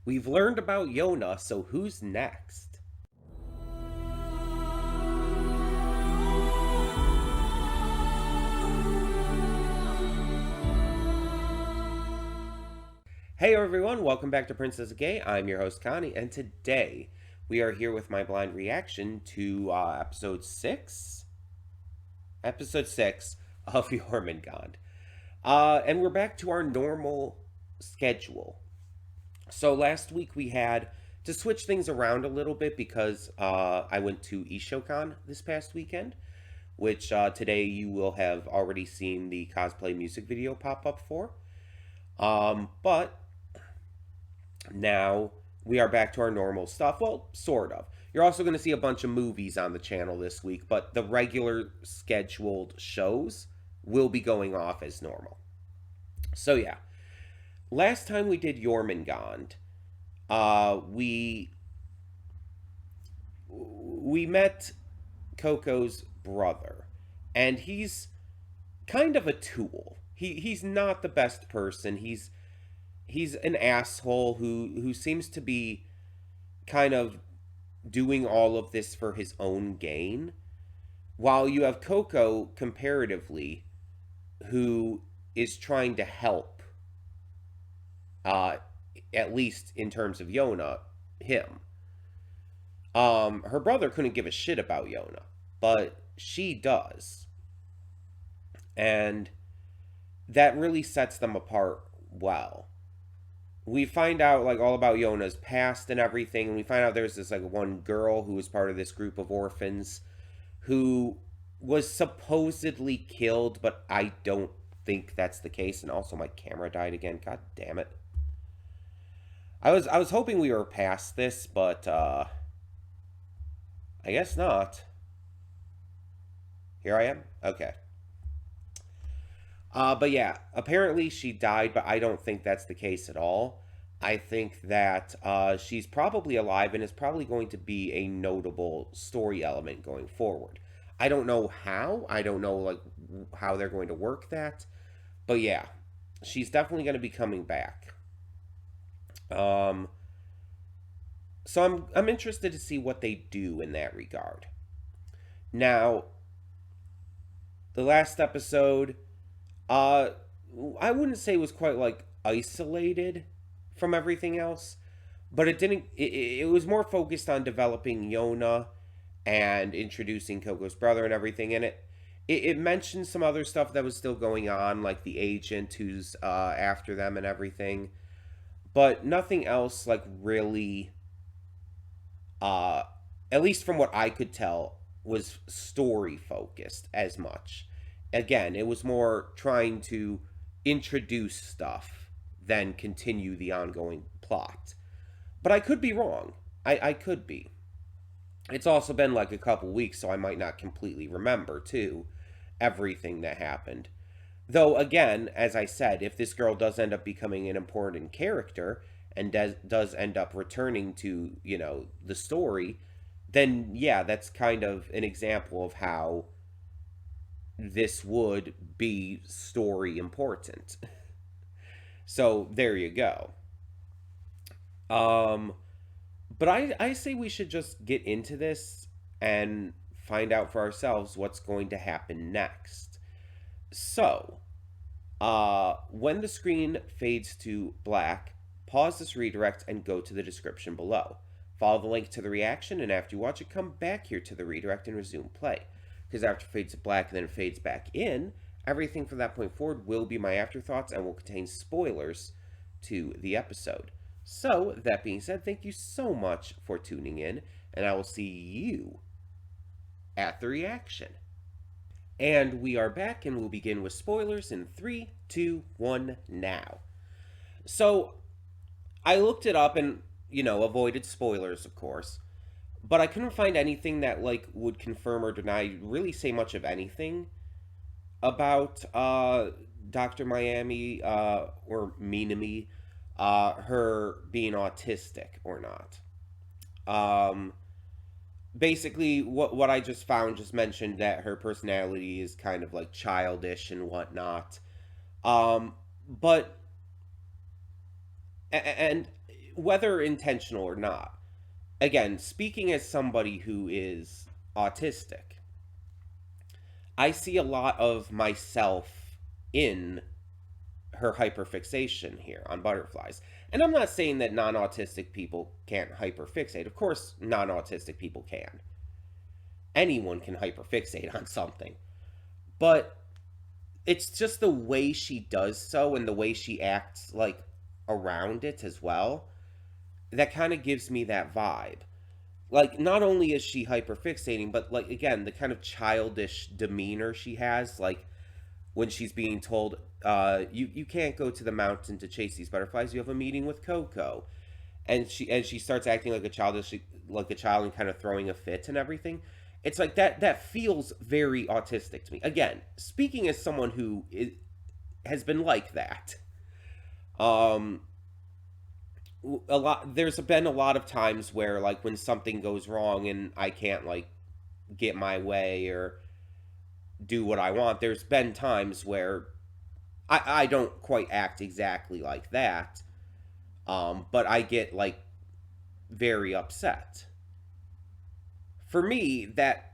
We've learned about Yona, so who's next? Hey everyone, welcome back to Princess Gay. I'm your host Connie, and today we are here with my blind reaction to episode 6? Episode 6 of Jormungand. And we're back to our normal schedule. So last week we had to switch things around a little bit because I went to Ishokan this past weekend, which today you will have already seen the cosplay music video pop up for. But now we are back to our normal stuff. Well, sort of. You're also going to see a bunch of movies on the channel this week, but the regular scheduled shows will be going off as normal. So yeah, last time we did Jormungand, we met Coco's brother, and he's kind of a tool. He's not the best person. He's an asshole who seems to be kind of doing all of this for his own gain, while you have Coco comparatively who is trying to help, uh at least in terms of Yona, him. Her brother couldn't give a shit about Yona, but she does. And that really sets them apart well. We find out like all about Yona's past and everything, and we find out there's this like one girl who was part of this group of orphans who was supposedly killed, but I don't think that's the case. And also my camera died again. God damn it. I was hoping we were past this, but I guess not. Here I am. Okay. But yeah, apparently she died, but I don't think that's the case at all. I think that she's probably alive and is probably going to be a notable story element going forward. I don't know how. I don't know like how they're going to work that, but yeah, she's definitely going to be coming back. Um, so I'm interested to see what they do in that regard. Now, the last episode, uh, I wouldn't say it was quite like isolated from everything else, but it didn't. It was more focused on developing Yona and introducing Coco's brother and everything in it. It mentioned some other stuff that was still going on, like the agent who's after them and everything, but nothing else like really, uh, at least from what I could tell, was story focused as much. Again, it was more trying to introduce stuff than continue the ongoing plot. But I could be wrong. I could be. It's also been like a couple weeks, so I might not completely remember, too, everything that happened. Though, again, as I said, if this girl does end up becoming an important character and does end up returning to, the story, then yeah, that's kind of an example of how this would be story important. So there you go. Um, but I say we should just get into this and find out for ourselves what's going to happen next. So, when the screen fades to black, pause this redirect and go to the description below. Follow the link to the reaction, and after you watch it, come back here to the redirect and resume play. Because after it fades to black and then it fades back in, everything from that point forward will be my afterthoughts and will contain spoilers to the episode. So, that being said, thank you so much for tuning in, and I will see you at the reaction. And we are back, and we'll begin with spoilers in 3, 2, 1, now. So, I looked it up and, avoided spoilers, of course. But I couldn't find anything that, like, would confirm or deny, really say much of anything about Dr. Miami, or Minami, her being autistic or not. Um, Basically, what I just found just mentioned that her personality is kind of like childish and whatnot. But and whether intentional or not. Again, speaking as somebody who is autistic, I see a lot of myself in her hyperfixation here on butterflies. And I'm not saying that non autistic people can't hyperfixate. Of course, non autistic people can. Anyone can hyperfixate on something. But it's just the way she does so and the way she acts like around it as well that kind of gives me that vibe. Like, not only is she hyperfixating, but like again, the kind of childish demeanor she has, like when she's being told, you can't go to the mountain to chase these butterflies. You have a meeting with Coco, and she starts acting like a child and kind of throwing a fit and everything. It's like that feels very autistic to me. Again, speaking as someone who has been like that. Um, there's been a lot of times where like when something goes wrong and I can't like get my way or do what I want, there's been times where I don't quite act exactly like that, but I get like very upset. For me, that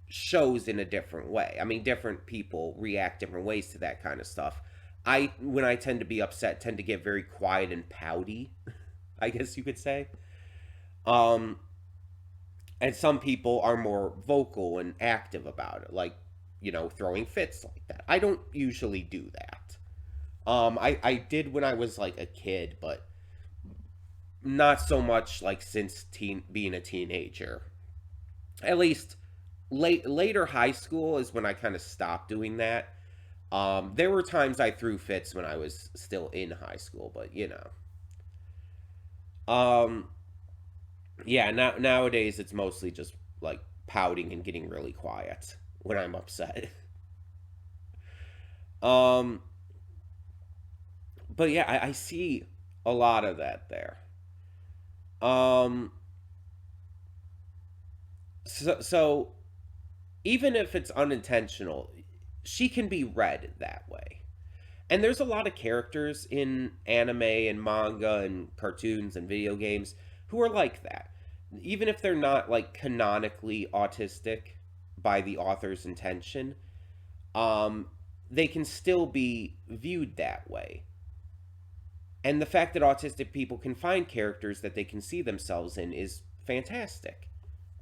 shows in a different way. I mean, different people react different ways to that kind of stuff. When I tend to be upset, tend to get very quiet and pouty, I guess you could say. Um, and some people are more vocal and active about it, like, throwing fits like that. I don't usually do that. I did when I was like a kid, but not so much like since being a teenager. At least later high school is when I kind of stopped doing that. There were times I threw fits when I was still in high school, but Um, yeah, nowadays it's mostly just like pouting and getting really quiet when I'm upset. Um, but yeah, I see a lot of that there. Um, so even if it's unintentional, she can be read that way. And there's a lot of characters in anime and manga and cartoons and video games who are like that. Even if they're not like canonically autistic by the author's intention, um, they can still be viewed that way. And the fact that autistic people can find characters that they can see themselves in is fantastic.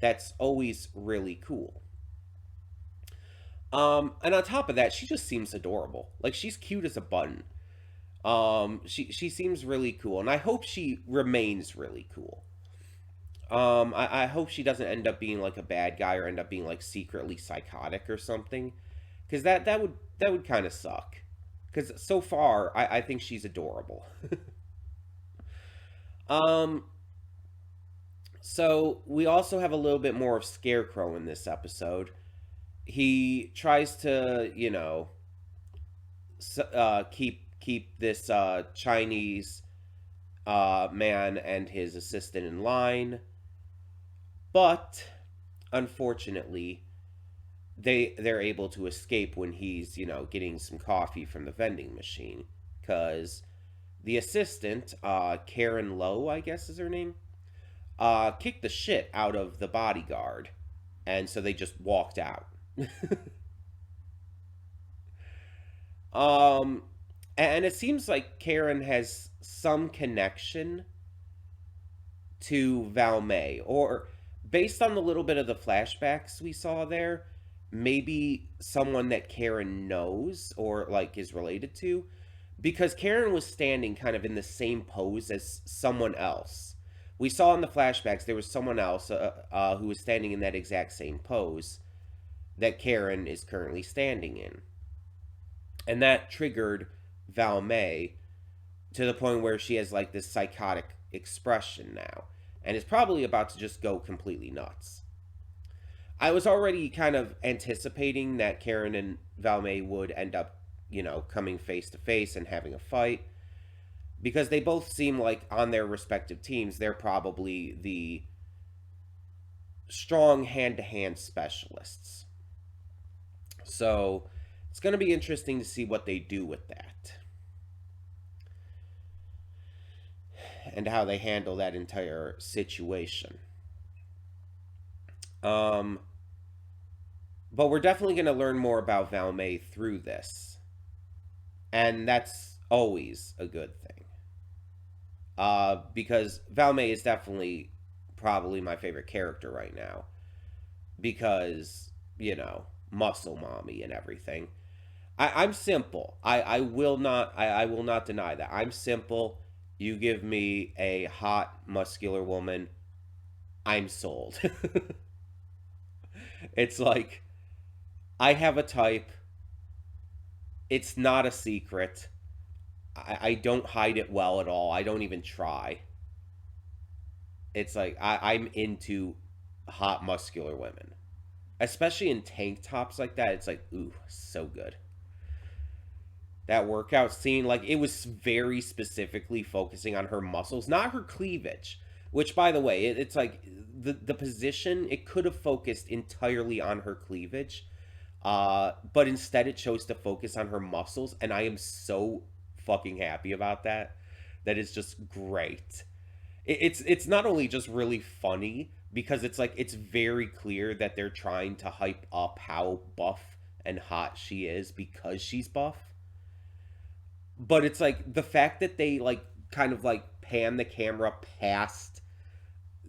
That's always really cool. And on top of that, she just seems adorable. Like she's cute as a button. She seems really cool, and I hope she remains really cool. I hope she doesn't end up being like a bad guy or end up being like secretly psychotic or something, because that would kind of suck. Because so far, I think she's adorable. um, so we also have a little bit more of Scarecrow in this episode. He tries to, keep this Chinese man and his assistant in line, but unfortunately, they're able to escape when he's getting some coffee from the vending machine because the assistant, Karen Lowe, I guess is her name, kicked the shit out of the bodyguard, and so they just walked out. um, and it seems like Karen has some connection to Valmay, or based on the little bit of the flashbacks we saw there, maybe someone that Karen knows or like is related to, because Karen was standing kind of in the same pose as someone else. We saw in the flashbacks there was someone else who was standing in that exact same pose that Karen is currently standing in. And that triggered Valmay to the point where she has like this psychotic expression now and is probably about to just go completely nuts. I was already kind of anticipating that Karen and Valmay would end up, coming face to face and having a fight because they both seem like on their respective teams, they're probably the strong hand to hand specialists. So it's going to be interesting to see what they do with that. and how they handle that entire situation. Um, but we're definitely going to learn more about Valmay through this, and that's always a good thing. Because Valmay is definitely probably my favorite character right now because muscle mommy and everything. I'm simple. I will not deny that. I'm simple. You give me a hot, muscular woman, I'm sold. It's like I have a type. It's not a secret. I don't hide it well at all. I don't even try. It's like I'm into hot, muscular women, especially in tank tops like that. It's like, ooh, so good. That workout scene, like it was very specifically focusing on her muscles, not her cleavage. Which, by the way, it's like the position. It could have focused entirely on her cleavage, but instead it chose to focus on her muscles, and I am so fucking happy about that. That is just great. It's not only just really funny because it's like it's very clear that they're trying to hype up how buff and hot she is because she's buff, but it's like the fact that they like kind of like pan the camera past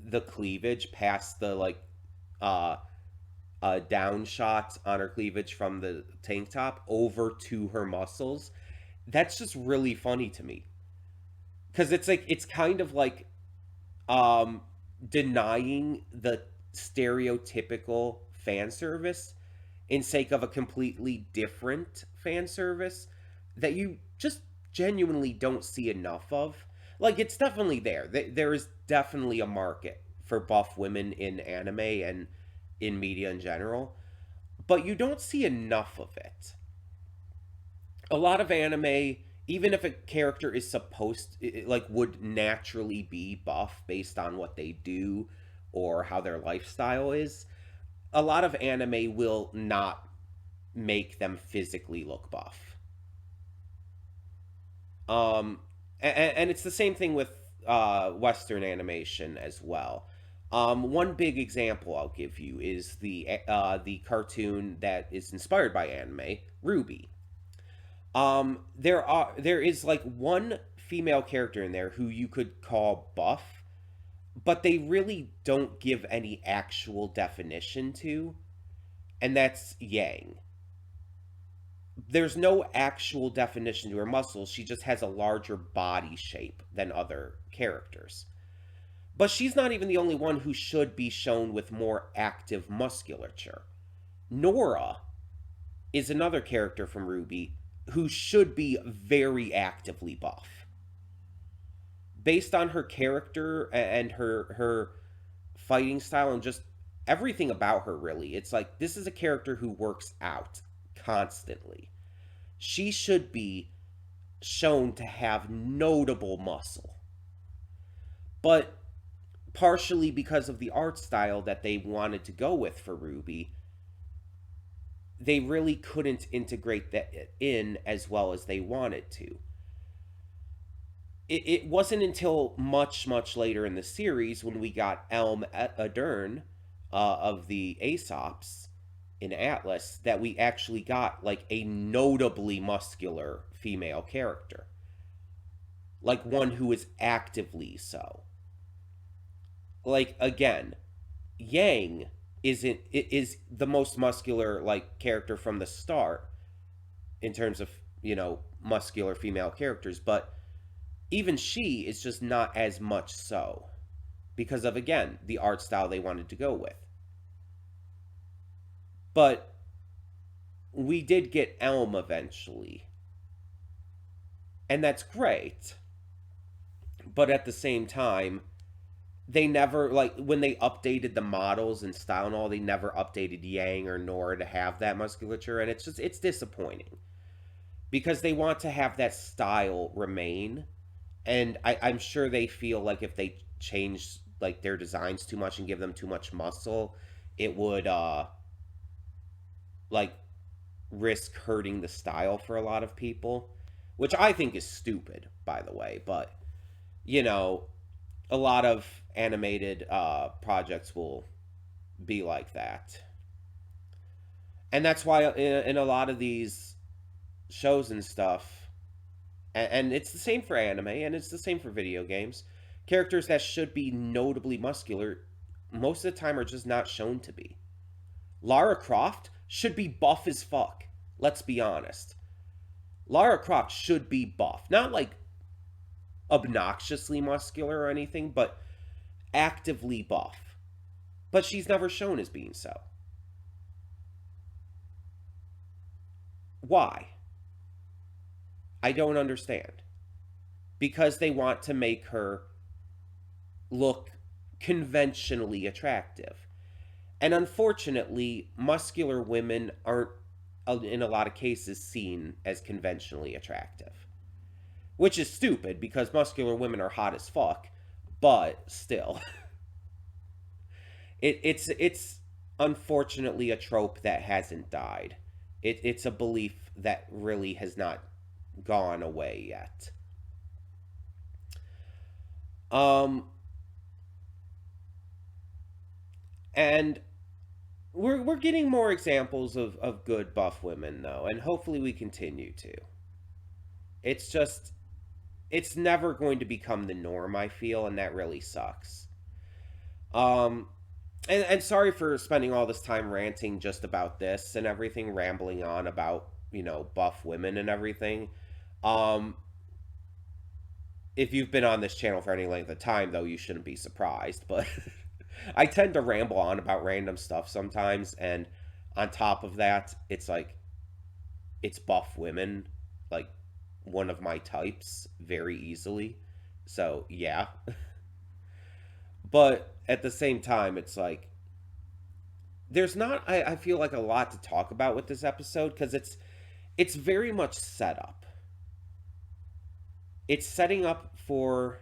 the cleavage, past the like uh down shot on her cleavage from the tank top over to her muscles. That's just really funny to me because it's like it's kind of like um denying the stereotypical fan service in sake of a completely different fan service that you just genuinely don't see enough of. Like it's definitely there. There is definitely a market for buff women in anime and in media in general, but you don't see enough of it. A lot of anime, even if a character is supposed like would naturally be buff based on what they do or how their lifestyle is, a lot of anime will not make them physically look buff. Um, and it's the same thing with Western animation as well. One big example I'll give you is the cartoon that is inspired by anime, Ruby. There is like one female character in there who you could call buff, but they really don't give any actual definition to, and that's Yang. There's no actual definition to her muscles. She just has a larger body shape than other characters. But she's not even the only one who should be shown with more active musculature. Nora is another character from Ruby who should be very actively buff. Based on her character and her fighting style and just everything about her really. It's like this is a character who works out constantly. She should be shown to have notable muscle. But partially because of the art style that they wanted to go with for Ruby, they really couldn't integrate that in as well as they wanted to. It wasn't until much, much later in the series when we got Elm Adern of the Aesops in Atlas that we actually got like a notably muscular female character. Like one who is actively so. Like again, Yang is the most muscular like character from the start in terms of, muscular female characters, but even she is just not as much so because of again the art style they wanted to go with. But we did get Elm eventually, and that's great. But at the same time, they never like when they updated the models and style and all, they never updated Yang or Nora to have that musculature, and it's disappointing because they want to have that style remain, and I'm sure they feel like if they change like their designs too much and give them too much muscle, it would like risk hurting the style for a lot of people, which I think is stupid, by the way. But you know, A lot of animated projects will be like that. And that's why in a lot of these shows and stuff, and it's the same for anime and it's the same for video games, characters that should be notably muscular most of the time are just not shown to be. Lara Croft should be buff as fuck. Let's be honest. Lara Croft should be buff. Not like obnoxiously muscular or anything, but actively buff. But she's never shown as being so. Why? I don't understand. Because they want to make her look conventionally attractive. And unfortunately, muscular women aren't, in a lot of cases, seen as conventionally attractive. Which is stupid because muscular women are hot as fuck, but still. It's unfortunately a trope that hasn't died. It's a belief that really has not gone away yet. Um, and we're getting more examples of good buff women though, and hopefully we continue to. It's just it's never going to become the norm, I feel, and that really sucks. Um, and sorry for spending all this time ranting just about this and everything, rambling on about buff women and everything. Um, if you've been on this channel for any length of time, though, you shouldn't be surprised. But I tend to ramble on about random stuff sometimes, and on top of that, it's like it's buff women, like one of my types, very easily. So yeah, but at the same time, it's like there's not. I feel like a lot to talk about with this episode because it's very much set up. It's setting up for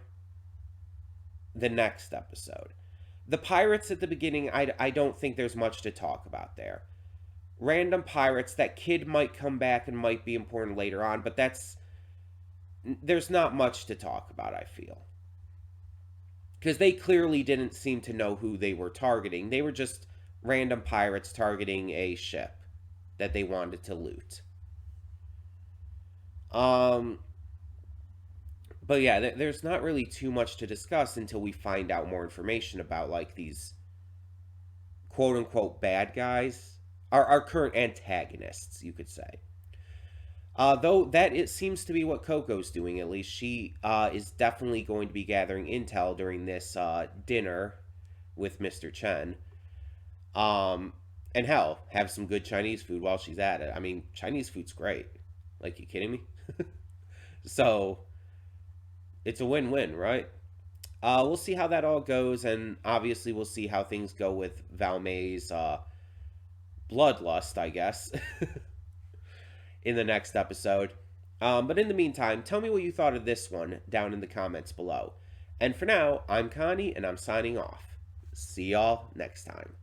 the next episode. The pirates at the beginning, I don't think there's much to talk about there. Random pirates, that kid might come back and might be important later on, but there's not much to talk about, I feel. Because they clearly didn't seem to know who they were targeting. They were just random pirates targeting a ship that they wanted to loot. Um, but yeah, there's not really too much to discuss until we find out more information about like these quote unquote bad guys, our current antagonists, you could say. Though that it seems to be what Coco's doing, at least she is definitely going to be gathering intel during this dinner with Mr. Chen. Um, and hell, have some good Chinese food while she's at it. I mean, Chinese food's great. Like, you kidding me? So it's a win-win, right? We'll see how that all goes, and obviously we'll see how things go with Valmay's bloodlust, I guess, in the next episode. But in the meantime, tell me what you thought of this one down in the comments below. And for now, I'm Connie, and I'm signing off. See y'all next time.